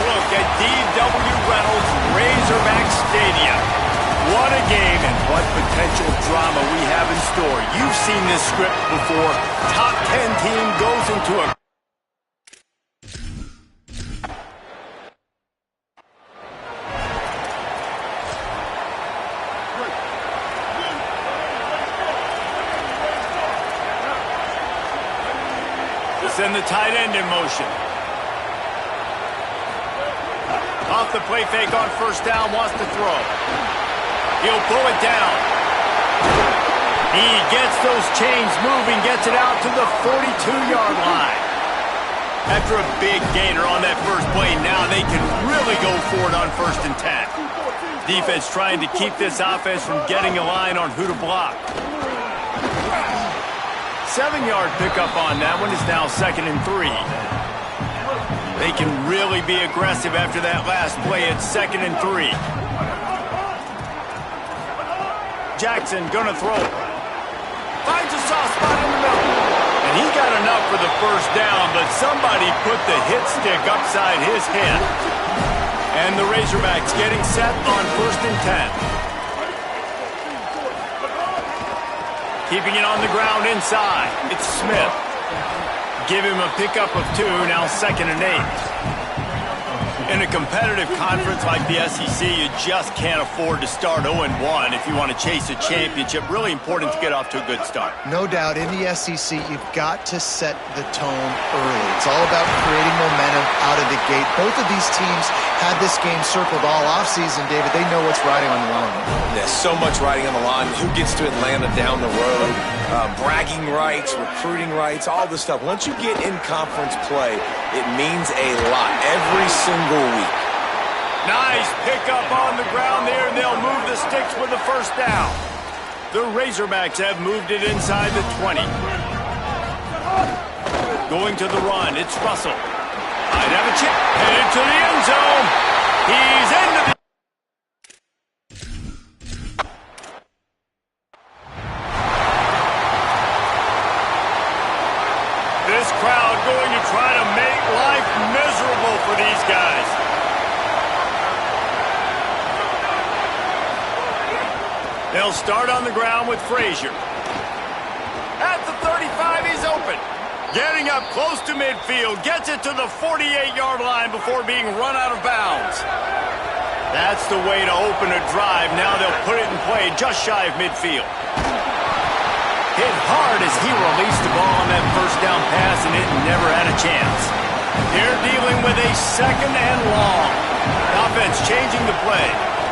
look at D.W. Reynolds Razorback Stadium. What a game and what potential drama we have in store. You've seen this script before. Top 10 team goes into a... Send the tight end in motion. Off the play fake on first down, wants to throw. He'll pull it down. He gets those chains moving, gets it out to the 42-yard line. After a big gainer on that first play, now they can really go for it on 1st and 10. Defense trying to keep this offense from getting a line on who to block. 7-yard pickup on that one is now 2nd and 3. They can really be aggressive after that last play at 2nd and 3. Jackson gonna throw. Finds a soft spot in the middle. And he got enough for the first down, but somebody put the hit stick upside his head. And the Razorbacks getting set on 1st and 10. Keeping it on the ground inside. It's Smith. Give him a pickup of 2, now 2nd and 8. In a competitive conference like the SEC, you just can't afford to start 0-1 if you want to chase a championship. Really important to get off to a good start. No doubt, in the SEC, you've got to set the tone early. It's all about creating momentum out of the gate. Both of these teams had this game circled all offseason, David. They know what's riding on the line. There's so much riding on the line. Who gets to Atlanta down the road? Bragging rights, recruiting rights, all this stuff. Once you get in conference play, it means a lot every single week. Nice pickup on the ground there, and they'll move the sticks with the first down. The Razorbacks have moved it inside the 20. Going to the run, it's Russell. Might have a chip, headed to the end zone. He's into the... This crowd going to try to make life miserable for these guys. They'll start on the ground with Frazier. At the 35, he's open. Getting up close to midfield, gets it to the 48-yard line before being run out of bounds. That's the way to open a drive. Now they'll put it in play just shy of midfield. Hit hard as he released the ball on that first down pass, and it never had a chance. They're dealing with a 2nd and long. Offense changing the play.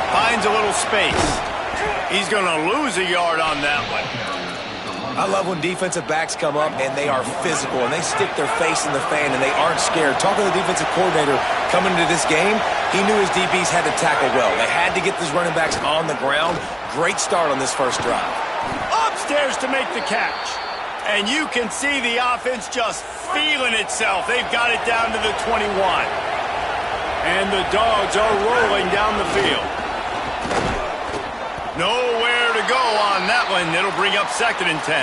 Finds a little space. He's going to lose a yard on that one. I love when defensive backs come up and they are physical and they stick their face in the fan and they aren't scared. Talking to the defensive coordinator coming into this game, he knew his DBs had to tackle well. They had to get these running backs on the ground. Great start on this first drive. Upstairs to make the catch. And you can see the offense just feeling itself. They've got it down to the 21. And the Dogs are rolling down the field. Nowhere to go on that one. It'll bring up 2nd and 10.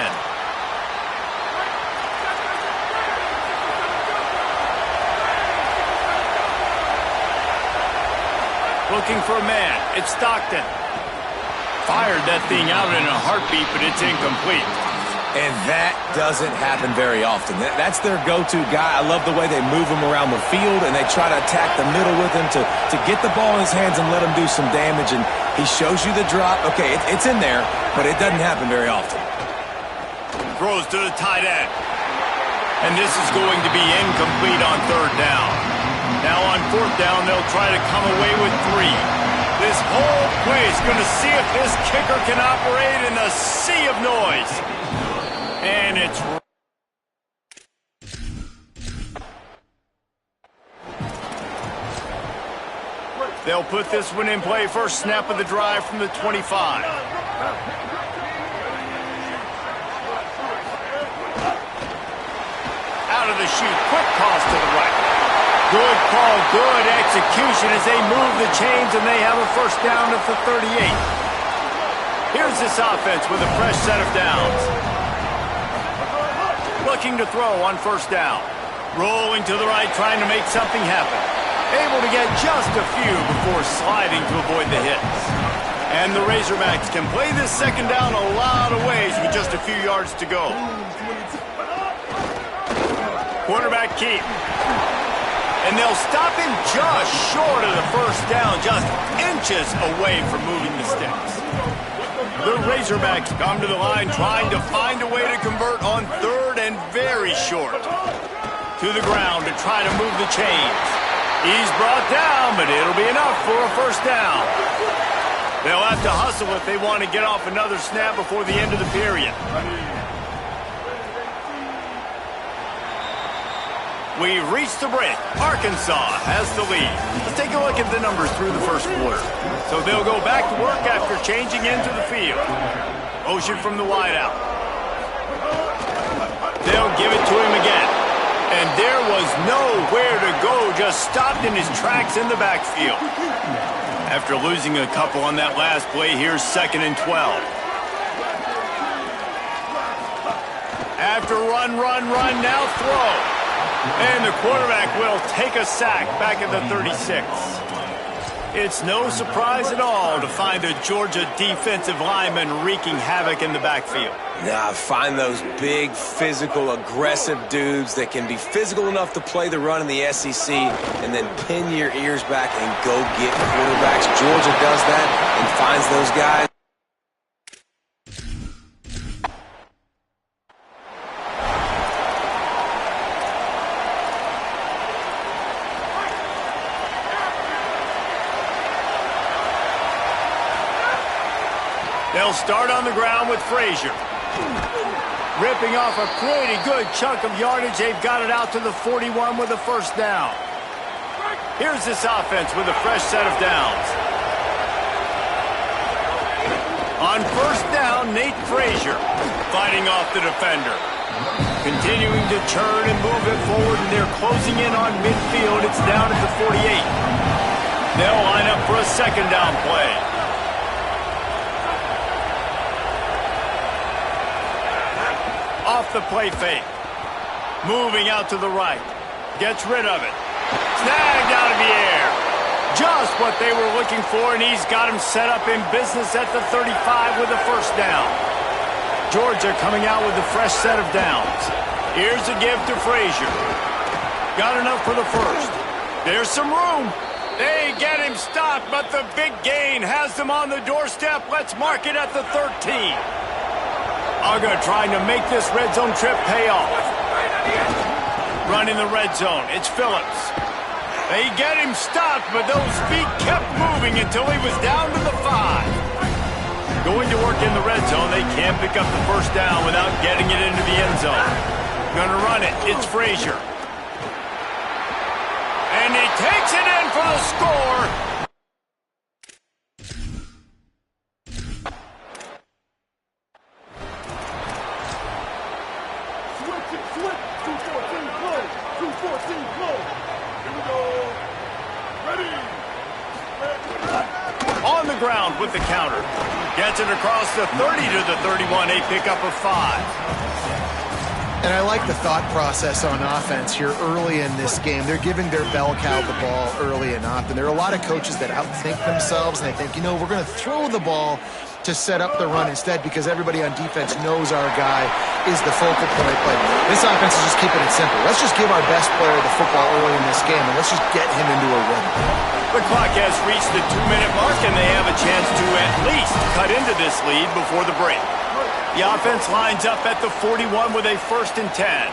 Looking for a man. It's Stockton. Fired that thing out in a heartbeat, but it's incomplete. And that doesn't happen very often. That's their go-to guy. I love the way they move him around the field, and they try to attack the middle with him to get the ball in his hands and let him do some damage. And he shows you the drop. Okay, it's in there, but it doesn't happen very often. Throws to the tight end. And this is going to be incomplete on 3rd down. Now on 4th down, they'll try to come away with 3. This whole play is going to see if this kicker can operate in a sea of noise. And it's... They'll put this one in play. First snap of the drive from the 25. Out of the chute. Quick toss to the right. Good call, good execution as they move the chains, and they have a first down at the 38. Here's this offense with a fresh set of downs. Looking to throw on 1st down. Rolling to the right, trying to make something happen. able to get just a few before sliding to avoid the hits. And the Razorbacks can play this second down a lot of ways with just a few yards to go. Quarterback keep. And they'll stop him just short of the first down, just inches away from moving the sticks. The Razorbacks come to the line trying to find a way to convert on third and very short. To the ground to try to move the chains. He's brought down, but it'll be enough for a first down. They'll have to hustle if they want to get off another snap before the end of the period. We've reached the break. Arkansas has the lead. Let's take a look at the numbers through the first quarter. So they'll go back to work after changing into the field. Motion from the wideout. They'll give it to him again. And there was nowhere to go, just stopped in his tracks in the backfield. After losing a couple on that last play, here's 2nd and 12. After run, now throw. And the quarterback will take a sack back at the 36. It's no surprise at all to find a Georgia defensive lineman wreaking havoc in the backfield. Nah, find those big, physical, aggressive dudes that can be physical enough to play the run in the SEC and then pin your ears back and go get quarterbacks. Georgia does that and finds those guys. They'll start on the ground with Frazier. Ripping off a pretty good chunk of yardage. They've got it out to the 41 with a first down. Here's this offense with a fresh set of downs. On first down, Nate Frazier fighting off the defender. Continuing to turn and move it forward, and they're closing in on midfield. It's down at the 48. They'll line up for a second down play. Off the play fake. Moving out to the right. Gets rid of it. Snagged out of the air. Just what they were looking for, and he's got him set up in business at the 35 with a first down. Georgia coming out with a fresh set of downs. Here's a give to Frazier. Got enough for the first. There's some room. They get him stopped, but the big gain has them on the doorstep. Let's mark it at the 13. Uga trying to make this red zone trip pay off. Run in the red zone. It's Phillips. They get him stopped, but those feet kept moving until he was down to the 5. Going to work in the red zone. They can't pick up the first down without getting it into the end zone. Gonna run it. It's Frazier. And he takes it in for the score. On the ground with the counter. Gets it across the 30 to the 31, a pickup of 5. And I like the thought process on offense here early in this game. They're giving their bell cow the ball early and often. There are a lot of coaches that outthink themselves, and they think, you know, we're going to throw the ball to set up the run instead because everybody on defense knows our guy is the focal point. But this offense is just keeping it simple. Let's just give our best player the football early in this game, and let's just get him into a rhythm. The clock has reached the 2-minute mark, and they have a chance to at least cut into this lead before the break. The offense lines up at the 41 with a 1st and 10.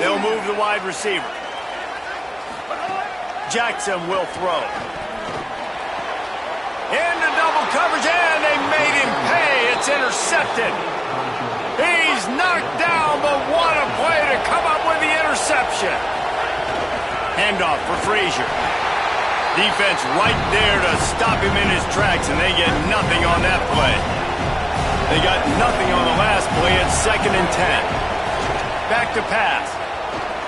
They'll move the wide receiver. Jackson will throw. Into double coverage, and they made him pay. It's intercepted. He's knocked down, but what a play to come up with the interception. Handoff for Frazier. Defense right there to stop him in his tracks, and they get nothing on that play. They got nothing on the last play. It's 2nd and 10. Back to pass.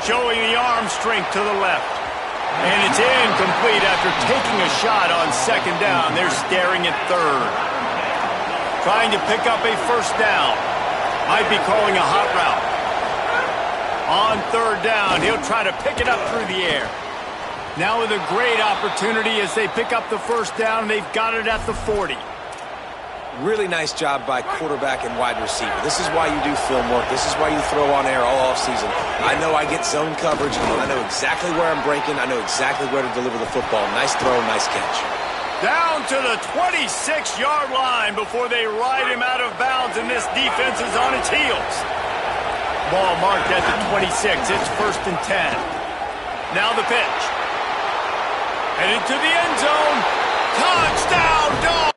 Showing the arm strength to the left. And it's incomplete after taking a shot on 2nd down. They're staring at 3rd. Trying to pick up a first down. Might be calling a hot route. On third down, he'll try to pick it up through the air. Now with a great opportunity as they pick up the first down, they've got it at the 40. Really nice job by quarterback and wide receiver. This is why you do film work. This is why you throw on air all offseason. I know I get zone coverage. I know exactly where I'm breaking. I know exactly where to deliver the football. Nice throw, nice catch. Down to the 26-yard line before they ride him out of bounds, and this defense is on its heels. Ball marked at the 26. It's 1st and 10. Now the pitch. Headed to the end zone. Touchdown, Dogs!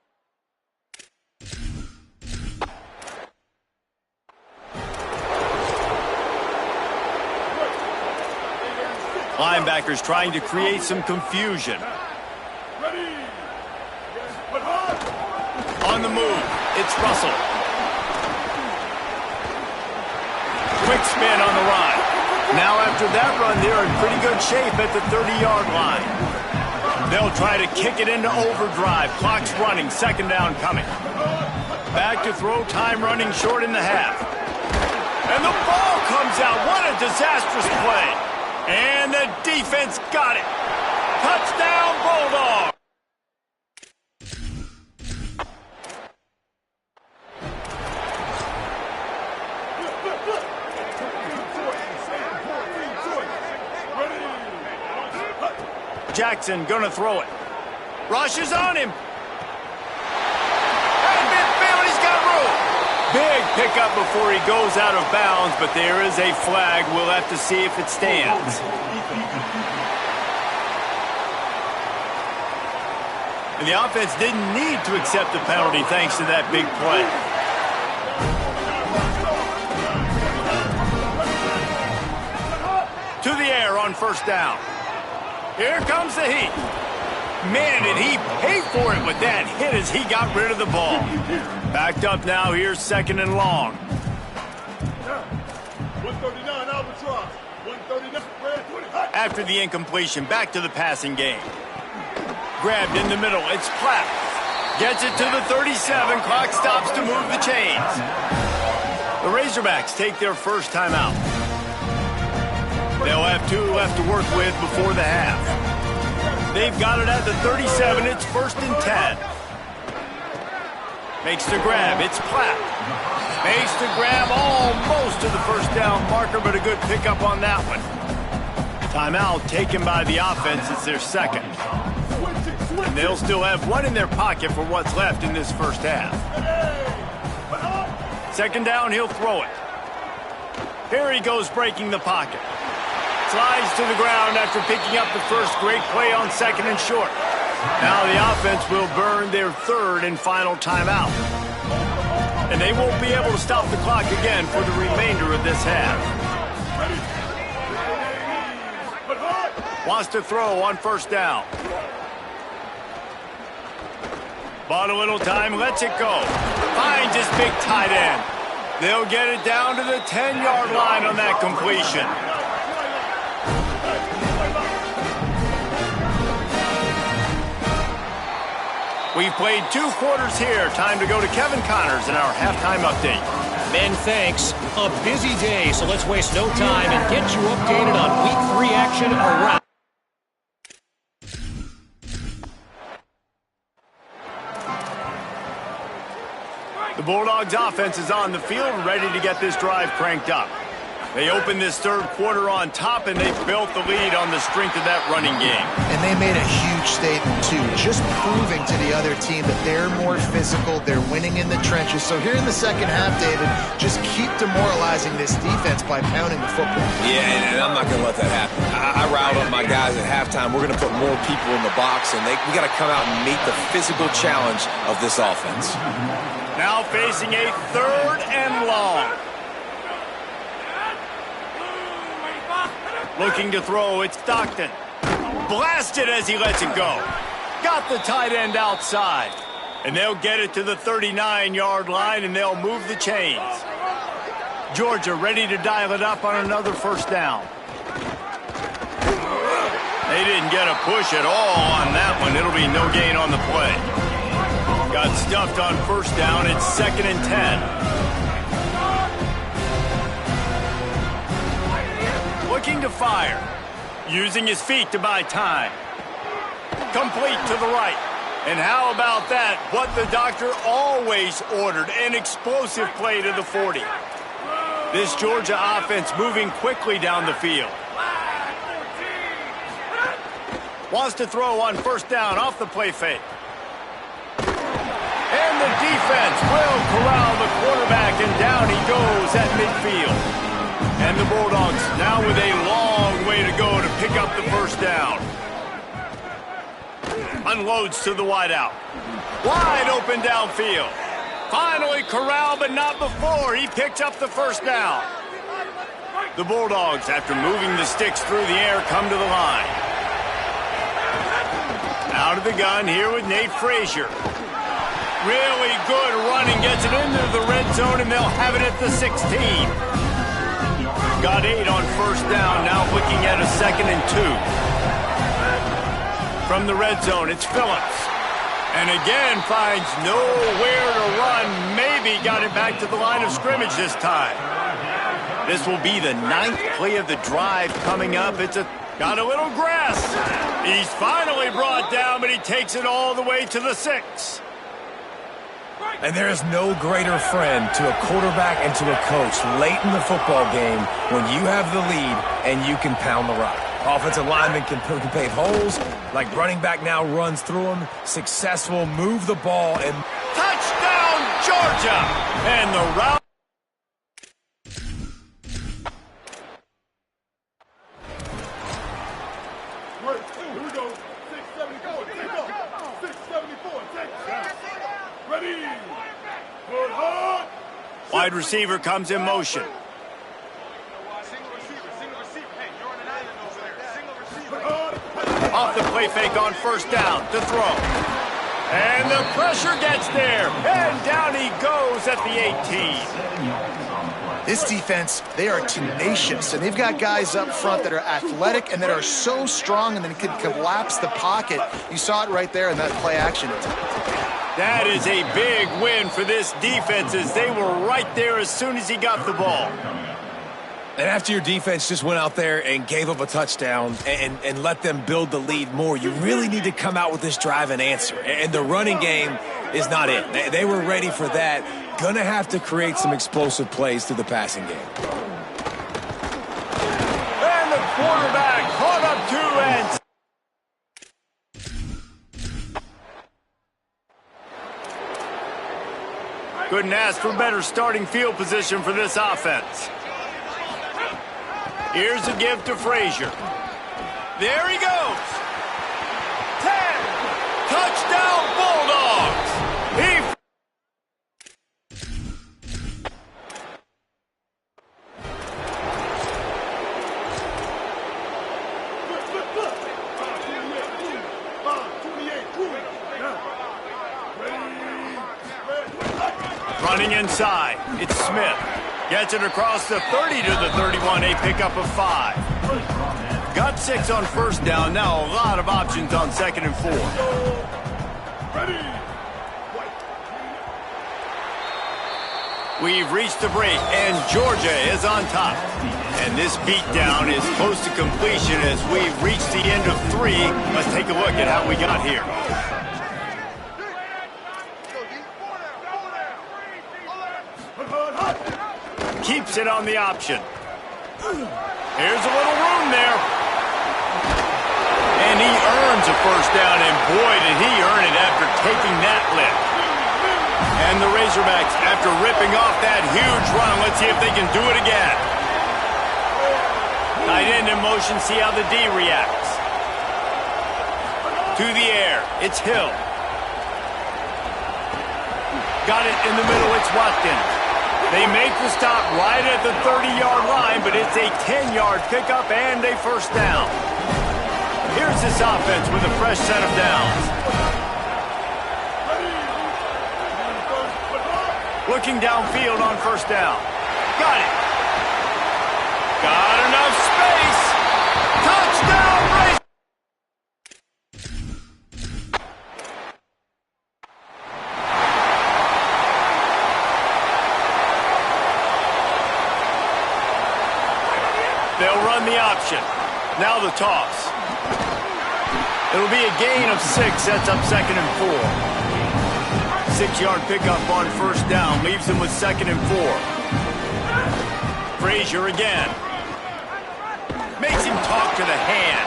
Linebackers trying to create some confusion. On the move, it's Russell. Quick spin on the run. Now after that run, they're in pretty good shape at the 30-yard line. They'll try to kick it into overdrive. Clock's running, 2nd down coming. Back to throw, time running short in the half. And the ball comes out. What a disastrous play. And the defense got it. Touchdown, Bulldogs. Jackson gonna throw it. Rush is on him. And midfield, he's got room. Big pickup before he goes out of bounds, but there is a flag. We'll have to see if it stands. And the offense didn't need to accept the penalty thanks to that big play. To the air on 1st down. Here comes the heat. Man, did he pay for it with that hit as he got rid of the ball. Backed up now, here's 2nd and long. 139 Albatross. 139. After the incompletion, back to the passing game. Grabbed in the middle, it's Platt. Gets it to the 37, clock stops to move the chains. The Razorbacks take their first timeout. They'll have 2 left to work with before the half. They've got it at the 37. It's 1st and 10. Makes the grab. It's Platt. Makes the grab almost to the 1st down marker, but a good pickup on that one. Timeout taken by the offense. It's their 2nd. And they'll still have 1 in their pocket for what's left in this first half. 2nd down, he'll throw it. Here he goes breaking the pocket. Slides to the ground after picking up the first great play on 2nd and short. Now the offense will burn their 3rd and final timeout. And they won't be able to stop the clock again for the remainder of this half. Wants to throw on 1st down. Bought a little time, lets it go. Finds his big tight end. They'll get it down to the 10-yard line on that completion. We've played 2 quarters here. Time to go to Kevin Connors in our halftime update. Ben, thanks. A busy day, so let's waste no time and get you updated on Week 3 action around. The Bulldogs offense is on the field, ready to get this drive cranked up. They opened this 3rd quarter on top, and they built the lead on the strength of that running game. And they made a huge statement, too, just proving to the other team that they're more physical, they're winning in the trenches. So here in the 2nd half, David, just keep demoralizing this defense by pounding the football. Yeah, and I'm not going to let that happen. I riled up my guys at halftime. We're going to put more people in the box, and we got to come out and meet the physical challenge of this offense. Now facing a 3rd and long. Looking to throw, it's Stockton. Blasted as he lets it go. Got the tight end outside. And they'll get it to the 39-yard line, and they'll move the chains. Georgia ready to dial it up on another 1st down. They didn't get a push at all on that one. It'll be no gain on the play. Got stuffed on 1st down. It's 2nd and 10. to fire. Using his feet to buy time. Complete to the right. And how about that? What the doctor always ordered, an explosive play to the 40. This Georgia offense moving quickly down the field. Wants to throw on first down off the play fake. And the defense will corral the quarterback, and down he goes at midfield. And the Bulldogs now with a long way to go to pick up the first down. Unloads to the wideout. Wide open downfield. Finally corralled, but not before. He picks up the first down. The Bulldogs, after moving the sticks through the air, come to the line. Out of the gun here with Nate Frazier. Really good running, gets it into the red zone, and they'll have it at the 16. Got 8 on first down, now looking at a 2nd and 2. From the red zone, it's Phillips. And again, finds nowhere to run. Maybe got it back to the line of scrimmage this time. This will be the 9th play of the drive coming up. Got a little grass. He's finally brought down, but he takes it all the way to the 6. And there is no greater friend to a quarterback and to a coach late in the football game when you have the lead and you can pound the rock. Offensive linemen can pave holes, like running back now runs through them. Successful, move the ball, and touchdown, Georgia! And the route. Here we go. 674, take off. 674, take off. Ready. Good hard. Wide receiver comes in motion. Off the play fake on first down to throw. And the pressure gets there. And down he goes at the 18. This defense, they are tenacious, and they've got guys up front that are athletic and that are so strong and then can collapse the pocket. You saw it right there in that play action attempt. That is a big win for this defense, as they were right there as soon as he got the ball. And after your defense just went out there and gave up a touchdown and let them build the lead more, you really need to come out with this drive and answer. And the running game is not it. They were ready for that. Gonna have to create some explosive plays through the passing game. And the quarterback caught up 2 and... Couldn't ask for better starting field position for this offense. Here's a give to Frazier. There he goes. 10. Touchdown Bulldogs. Running inside, it's Smith. Gets it across the 30 to the 31, a pickup of 5. Got 6 on first down, now a lot of options on 2nd and 4. We've reached the break, and Georgia is on top. And this beatdown is close to completion as we've reached the end of 3. Let's take a look at how we got here. Keeps it on the option. Here's a little room there. And he earns a first down, and boy, did he earn it after taking that lift. And the Razorbacks, after ripping off that huge run, let's see if they can do it again. Tight end in motion, see how the D reacts. To the air, it's Hill. Got it in the middle, it's Watkins. They make the stop right at the 30-yard line, but it's a 10-yard pickup and a first down. Here's this offense with a fresh set of downs. Looking downfield on first down. Got it. Got enough space. Touchdown, Race. They'll run the option. Now the toss. It'll be a gain of 6, sets up 2nd and 4. 6-yard pickup on first down, leaves him with 2nd and 4. Frazier again. Makes him talk to the hand.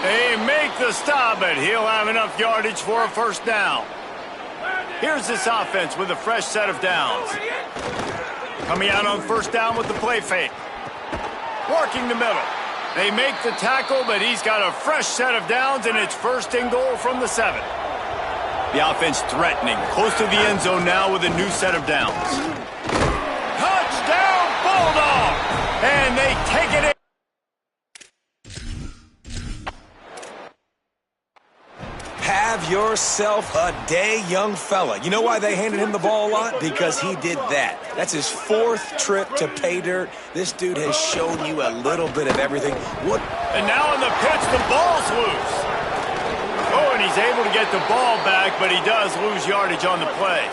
They make the stop, but he'll have enough yardage for a first down. Here's this offense with a fresh set of downs. Coming out on first down with the play fake. Working the middle. They make the tackle, but he's got a fresh set of downs, and it's 1st and goal from the 7. The offense threatening. Close to the end zone now with a new set of downs. Touchdown, Bulldog! And they take it in. Have yourself a day, young fella. You know why they handed him the ball a lot? Because he did that. That's his 4th trip to pay dirt. This dude has shown you a little bit of everything. And now in the pitch, the ball's loose. Oh, and he's able to get the ball back, but he does lose yardage on the play.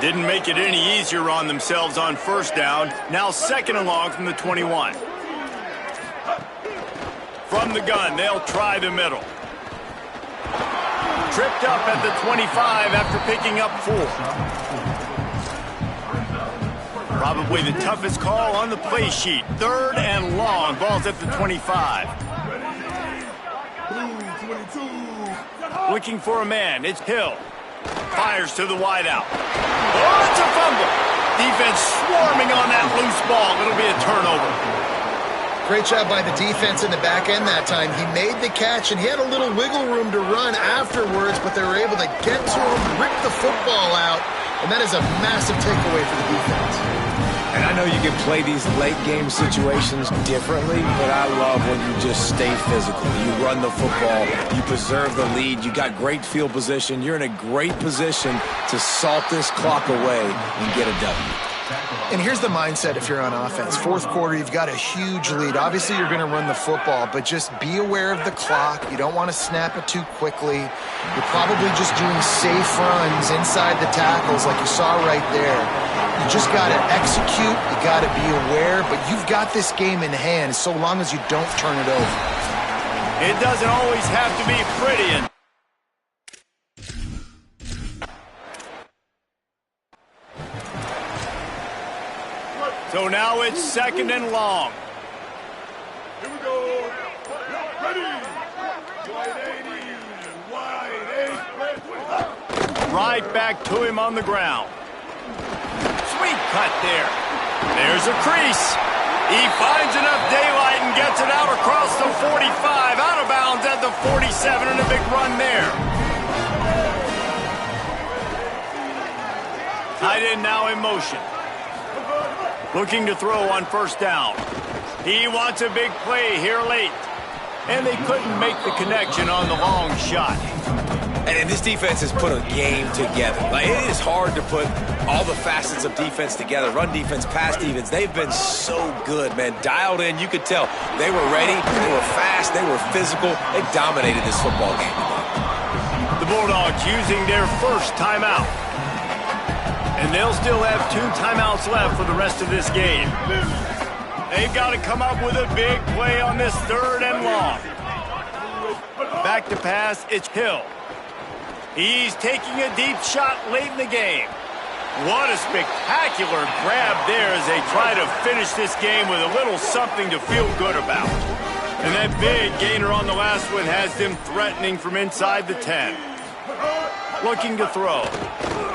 Didn't make it any easier on themselves on first down. Now 2nd and long from the 21. From the gun, they'll try the middle. Tripped up at the 25 after picking up 4. Probably the toughest call on the play sheet. 3rd and long. Ball's at the 25. Looking for a man. It's Hill. Fires to the wideout. Oh, it's a fumble. Defense swarming on that loose ball. It'll be a turnover. Great job by the defense in the back end that time. He made the catch, and he had a little wiggle room to run afterwards, but they were able to get to him, rip the football out, and that is a massive takeaway for the defense. And I know you can play these late-game situations differently, but I love when you just stay physical. You run the football, you preserve the lead, you got great field position, you're in a great position to salt this clock away and get a W. And here's the mindset if you're on offense. 4th quarter, you've got a huge lead. Obviously, you're going to run the football, but just be aware of the clock. You don't want to snap it too quickly. You're probably just doing safe runs inside the tackles like you saw right there. You just got to execute. You got to be aware, but you've got this game in hand so long as you don't turn it over. It doesn't always have to be pretty. And so now it's 2nd and long. Here we go. Ready. Wide 8. Right back to him on the ground. Sweet cut there. There's a crease. He finds enough daylight and gets it out across the 45. Out of bounds at the 47 and a big run there. Tight end now in motion. Looking to throw on first down. He wants a big play here late. And they couldn't make the connection on the long shot. And this defense has put a game together. Like, it is hard to put all the facets of defense together. Run defense, pass defense. They've been so good, man. Dialed in. You could tell they were ready. They were fast. They were physical. They dominated this football game. The Bulldogs using their first timeout. And they'll still have 2 timeouts left for the rest of this game. They've got to come up with a big play on this 3rd and long. Back to pass, it's Hill. He's taking a deep shot late in the game. What a spectacular grab there as they try to finish this game with a little something to feel good about. And that big gainer on the last one has them threatening from inside the 10. Looking to throw.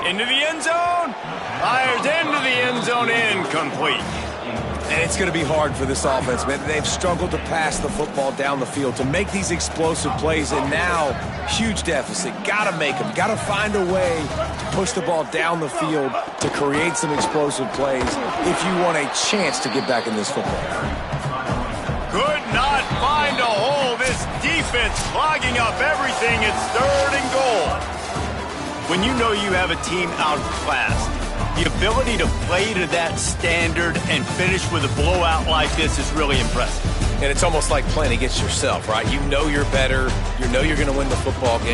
Into the end zone. Fires into the end zone, incomplete. And it's going to be hard for this offense, man. They've struggled to pass the football down the field, to make these explosive plays, and now, huge deficit. Got to make them. Got to find a way to push the ball down the field to create some explosive plays if you want a chance to get back in this football. Could not find a hole. This defense clogging up everything. It's 3rd and goal. When you know you have a team outclassed, the ability to play to that standard and finish with a blowout like this is really impressive. And it's almost like playing against yourself, right? You know you're better. You know you're going to win the football game.